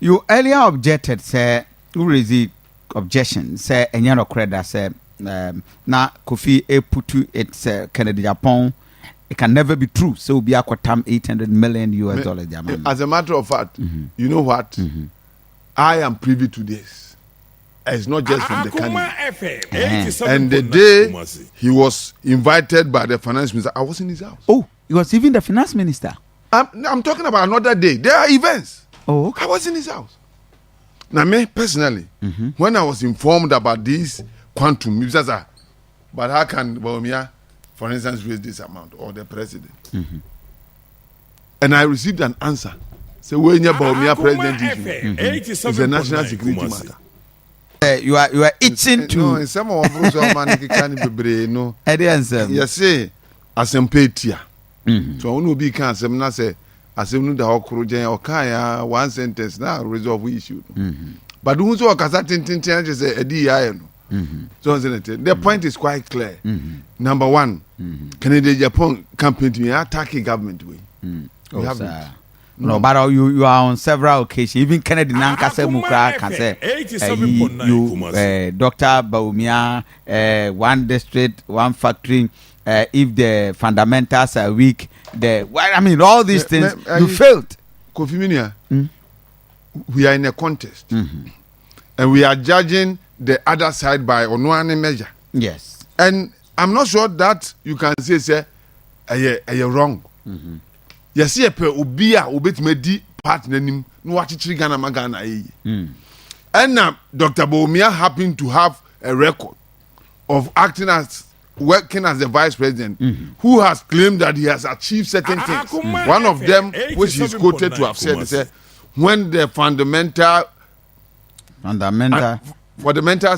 You earlier objected, say, who raised objection, say, and you're not credit, say, na Kofi Eputu, it's Kennedy Agyapong. It can never be true. So be aquatam $800 million US. As a matter of fact, you know what? I am privy to this. It's not just from the candidate. And the day he was invited by the finance minister, I was in his house. Oh, he was even the finance minister. I'm talking about another day. There are events. Oh, okay. I was in his house. Now, me personally, when I was informed about this quantum, but how can Bawumia, for instance, raise this amount, or the president? And I received an answer. Say, when you Bawumia president issue, it's a national security matter. You are itching to. No, in some of those man can be no. Yes, say as empatia. So I be can say as no the okrojen okaya one sentence now resolve issue. But who so okasa tintin say edi ya no. So the point is quite clear. Number one, Canada Japan campaign to attack government way. We have it. No, but you are on several occasions. Even Kennedy Nankase Mukra can say, Dr. Bawumia, one district, one factory. If the fundamentals are weak, all these things you failed. Kofi Minia, we are in a contest, and we are judging the other side by one measure. Yes, and I'm not sure that you can say you're wrong. Yes, you pe ubia ubetmedi partner nim no wachichiri Ghana magana and now Dr. Bawumia happened to have a record of working as the vice president, who has claimed that he has achieved certain things. One of them, which he's quoted to have said, is when the fundamentals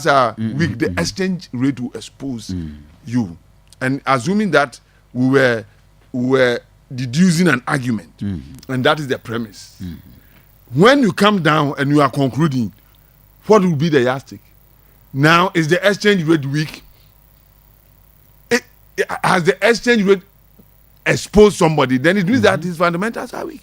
are weak, the exchange rate will expose you. And assuming that we were deducing an argument, and that is the premise. When you come down and you are concluding, what will be the yardstick? Now, is the exchange rate weak? Has the exchange rate exposed somebody? Then it means that his fundamentals are weak.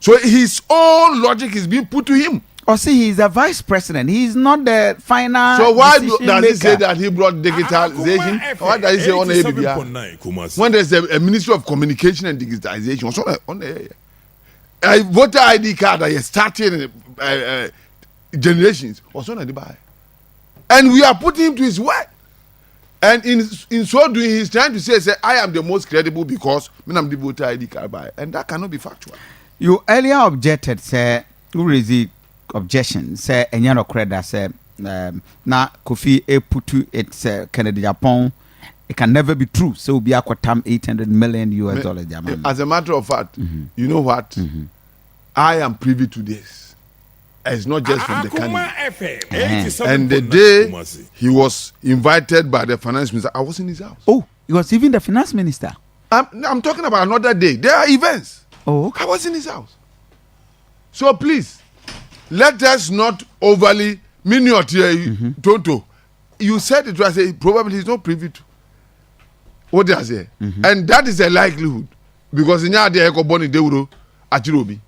So his own logic is being put to him. Oh, see, he's the vice president. He's not the final. So why does he say that he brought digitalization? Why does he say on ABDR? When there's a Ministry of Communication and Digitalization, on a voter ID card that is starting generations, and we are putting him to his word. And in so doing, he's trying to say, I am the most credible because I'm the voter ID card by, and that cannot be factual. You earlier objected, say, who raised objection, say, and you're not credit, say, na Kofi Eputu, it's Kennedy Agyapong. It can never be true. So be aquatam $800 million US. As a matter of fact, you know what? I am privy to this. It's not just from the candidate. And the day he was invited by the finance minister, I was in his house. Oh, he was even the finance minister. I'm talking about another day. There are events. Oh, okay. I was in his house. So please, let us not overly Tonto. You said it was probably he's not privy to. What did I say? And that is a likelihood because in your day, Achirobi.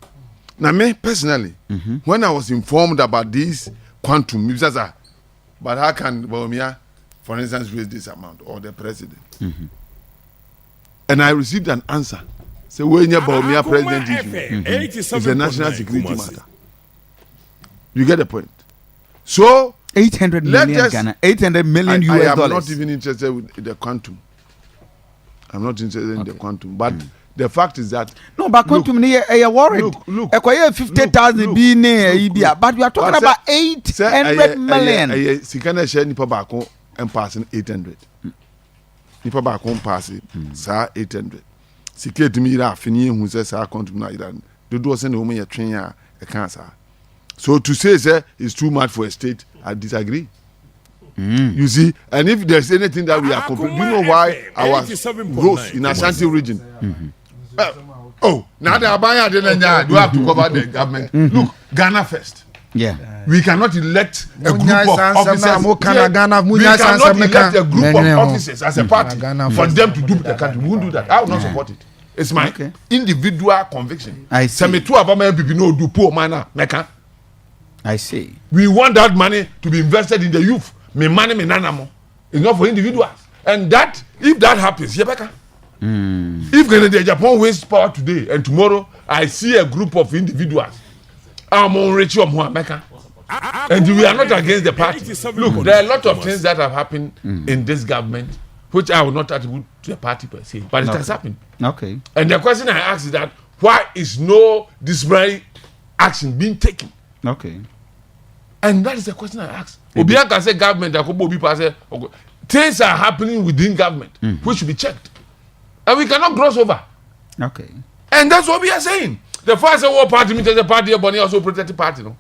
Now, me personally, when I was informed about this quantum, but how can Bawumia, for instance, raise this amount, or the president? And I received an answer. Say, when you Bawumia president issue, it's a national security matter. You get the point? So, 800 million Ghana, 800 million US dollars. I am not even interested with the quantum. I'm not interested in the quantum, but the fact is that no, but quantum are worried. Look, 50,000 but we are talking about 800 million. Sikana share nipa bako and passing 800. Nipa bako passing sa 800. Siketi mi ra fini hu say sa quantum na iran. Dodo say na woman ya twen ya e kan sa. So to say it's too much for a state, I disagree. You see, and if there's anything that we are complaining, you know why our growth in Ashanti region. Now the Abaya do have to cover the government. Look, Ghana first. Yeah. We cannot elect a group of officers. We cannot elect a group of officers as a party for them to do the country. We won't do that. I will not support it. It's my individual conviction. I see. Some two of them people know do poor manner. I see. We want that money to be invested in the youth. Me money, me nanamo. It's not for individuals. And that, if that happens, Yebeka. If Kennedy Agyapong wins power today and tomorrow, I see a group of individuals. I'm on Rachel Mohameka. And we are not against the party. Look, there are a lot of things that have happened in this government, which I will not attribute to the party per se, but it has happened. Okay. And the question I ask is that why is no disciplinary action being taken? Okay. And that is the question I ask. Obiang can say government, things are happening within government, which should be checked. And we cannot cross over. Okay. And that's what we are saying. The first war party means the party, but also protect the party. No?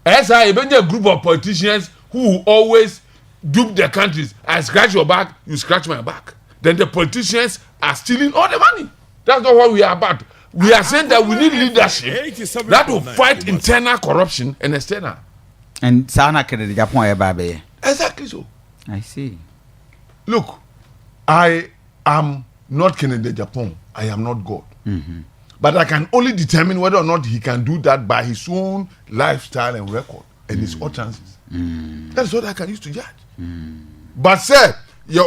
As a group of politicians who always dupe their countries. I scratch your back, you scratch my back. Then the politicians are stealing all the money. That's not what we are about. We are saying that we need leadership that will fight internal corruption and external. And Sana Kennedy Agyapong Babe. Exactly so. I see. Look, I am not Kennedy Agyapong. I am not God. But I can only determine whether or not he can do that by his own lifestyle and record and his utterances. That's what I can use to judge. But say, you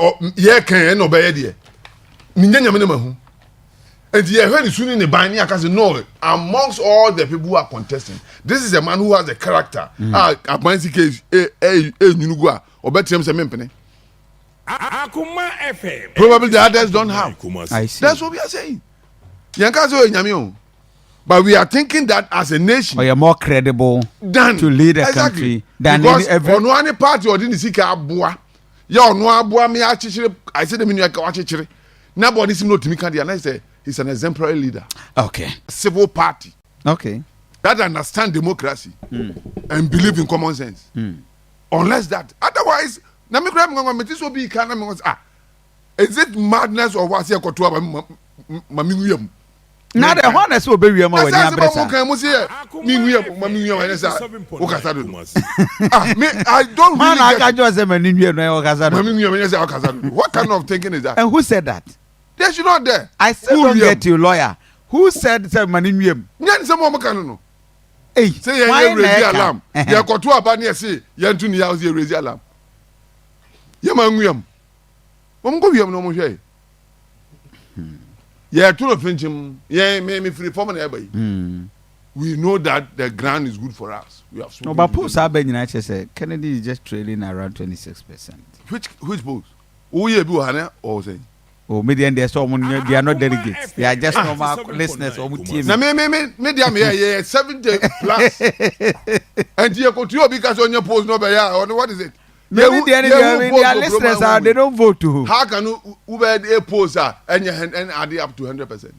can obey it. And you heard soon in the binding, I can say, no, amongst all the people who are contesting, this is a man who has a character. A fancy case, or better, probably the others don't have. I see. That's what we are saying. But we are thinking that as a nation, or you're more credible to lead a country than because every on one party or didn't see Abua. Ya no Abua me I said the menu I nobody seem not to me and I say he's an exemplary leader. Okay. Civil party. Okay. That understand democracy and believe in common sense. Unless that. Otherwise, is it madness or what's your now the honest will be your mother. I don't really what kind of thinking is that? And who said that? They should not there. I still don't get you, lawyer. Who said Manium? Hey, say you raise alarm. You got to a banner say you to the house raise alarm. Yamanguam. No more. Yeah, to him. Yeah, me free from everybody. We know that the ground is good for us. We have no, but polls are being United say Kennedy is just trailing around 26%. Which polls? Who you do Hannah or say? Oh, media and they are not delegates. They are just normal listeners or TV. Now, media 70 plus. And you go to your because on your post no or what is it? Maybe their listeners are they don't vote to. How can you a poster and add it up to 100%?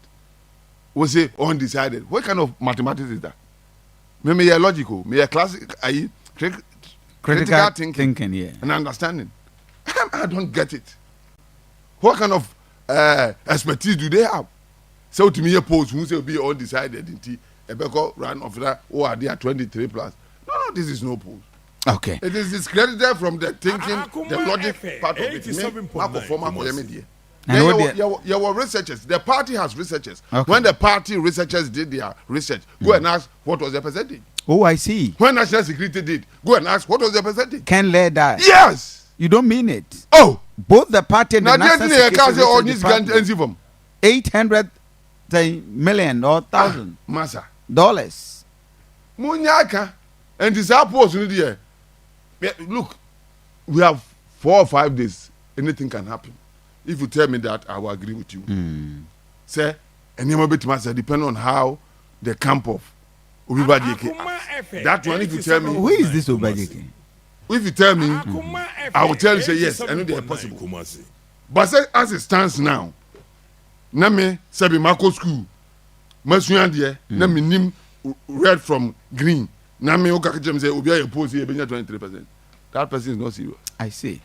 We say undecided. What kind of mathematics is that? Maybe a logical, maybe a classic, critical thinking, yeah, and understanding. I don't get it. What kind of expertise do they have? So to me, a post who say be undecided in Ebeko ran of that or they are 23 plus. No, this is no post. Okay. It is discredited from the thinking, the logic part of it. There were researchers. The party has researchers. Okay. When the party researchers did their research, go and ask what was the percentage. Oh, I see. When National Security did, go and ask what was the percentage. Can let that. Yes. You don't mean it. Oh. Both the party and the National Security. $800 million or thousand dollars. Munyaka. And this post in the look, we have 4 or 5 days. Anything can happen. If you tell me that, I will agree with you. Say, and you bit must depend on how the camp of Obibajeke. That one, if you tell me, who is this Obibajeke? If you tell me, I will tell you, say yes, I know they are possible. But say, as it stands now, Name Sabi Marco School, Masuandia, Name Nim red from green. Name Okajem say, Obia oppose here, 23%. That person is not serious. I see.